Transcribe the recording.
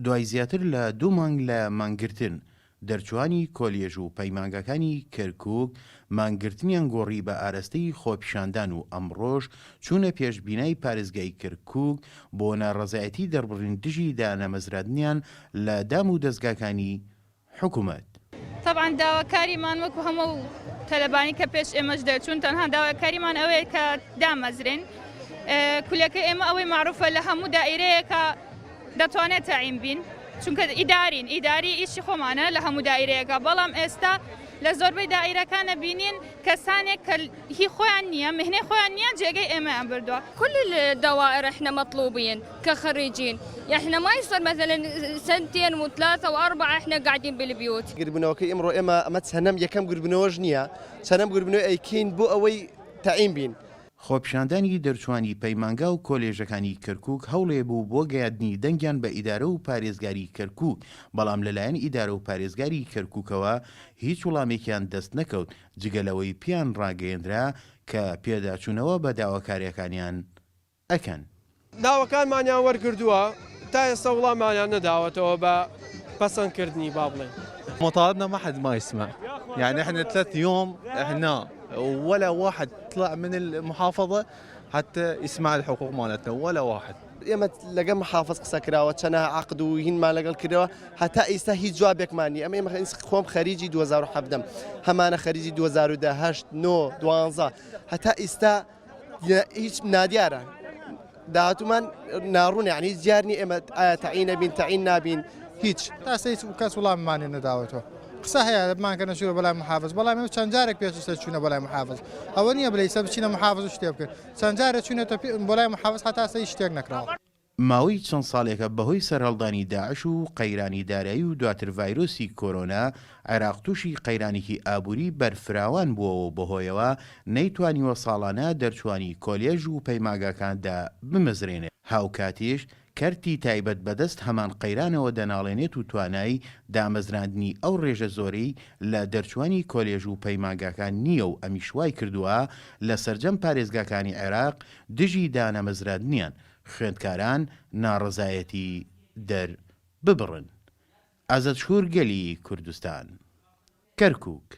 دوای زیاتر لە 2 مانگ لە مانگرتن دەرچوانی کۆلێژ و پەیمانگەکانی کەرکووک مانگرتنیان گۆڕی بە ئاراستەی خۆپیشاندان و ئەمڕۆژ چوونە پێشبینای پارێزگای کەرکووک بۆ ناڕەزایەتی دەربڕین دژی دانەمەزراندنیان لە دام و دەستگاکانی حکوومەت. طبعا داواکاریمان وەکو هەموو تەلەبانی کە پێش ئێمەش دەرچوون تەنها داواکاریمان ئەوەیە کە دامەزرێن. کولەکە ئێمە ئەوەی معروفە لە هەموو دائیرەیەکە دەتوانێت تەعین بین چونکە ئیداری ئیشی خۆمانە لە هەموو دائیرەیەکە، بەڵام ئێستا لە زۆربەی دائیرەکانە بینین کەسانێک کە هی خۆیان نییە مهنەی خۆیان نییە جێگەی ئێمەیان بردووە. كل الدوائر احنا مطلوبين كخريجين، احنا ما يصير مثلا 2 و3 و4 احنا قاعدين بالبيوت. قربنەوەکەی ئەمڕۆ ئەمە چەنەم یەکەم گربنەوەش نییە، چەنەم گربنەوە ئەیکین بۆ ئەوەی تەعین بین. خۆپیشاندانی دەرچوانی پەیمانگا و کۆلێژەکانی کەرکووک هەوڵێ بوو بۆ گەیاندنی دەنگیان بە ئیدارە و پارێزگاری کەرکووک، بەڵام لەلایەن ئیدارە و پارێزگاری کەرکووکەوە هیچ وەڵامێکیان دەست نەکەوت جگەلەوەی پیان ڕاگەیەندرا کە پێداچوونەوە بە داواکاریەکانیان ئەکەن. داواکانمانیان وەرگردووە تا ئێستا وڵامانیان نەداوەتەوە بە پەسەندکردنی با بڵێن. مطالبنا ما حد ما يسمع، يعني احنا 3 يوم احنا ولا واحد طلع من المحافظة حتى يسمع الحقوق مالتنا ولا واحد. ئێمە لەگەڵ محافظ قسە کراوە چەنە عقد و هینمان لەگەڵ کردەوە هەتا ئێستا هیچ جوابێکمانی. ئەمە خۆم خەریجی 2017 هەمانە خەریجی 2010 9 12 هەتا ئێستا هیچ نادیارە داهاتومان ناڕوون، یعنی هیچ جارنی ئێمە ئایا تەعین نەبین تەعین نابین هیچ تاسە هیچ کەس وڵاممانی نەداوەتەوە. قسە هەیە بمانکەنە چوونە بەلای محافظ، بەڵام ئێمە چەند جارێک پێشتر چوونە بەلای محافظ، ئەوە نییە بڵێ ئێستا بچینە محافظ و شتێ بکەن، چەند جارێک چوونێتە بەلای محافظ هەتا ئێستا هیچ شتێک نەکراوە. ماوەی چەند ساڵێکە بەهۆی سەرهەڵدانی داعش و قەیرانی دارایی و دواتر ڤایرۆسی کۆرۆنا عێراق تووشی قەیرانێکی ئابووری بەرفراوان بووەوە بەهۆیەوە نەیتوانیوە ساڵانە دەرچوانی کۆلێژ و پەیماگەکاندا بمەزرێنێت. هاوکاتیش کەرتی تایبەت بەدەست هەمان قەیرانەوە دەناڵێنێت و توانایی دامەزراندنی ئەو ڕێژە زۆرەی لە دەرچوانی کۆلێژ و پەیماگەکان نییە و ئەمیشوای کردووە لە سەرجەم پارێزگاکانی عێراق دژی دانەمەزراندنیان خوێندکاران ناڕەزایەتی ببڕن. ئازادشکوور گەلی کوردستان کەرکووک.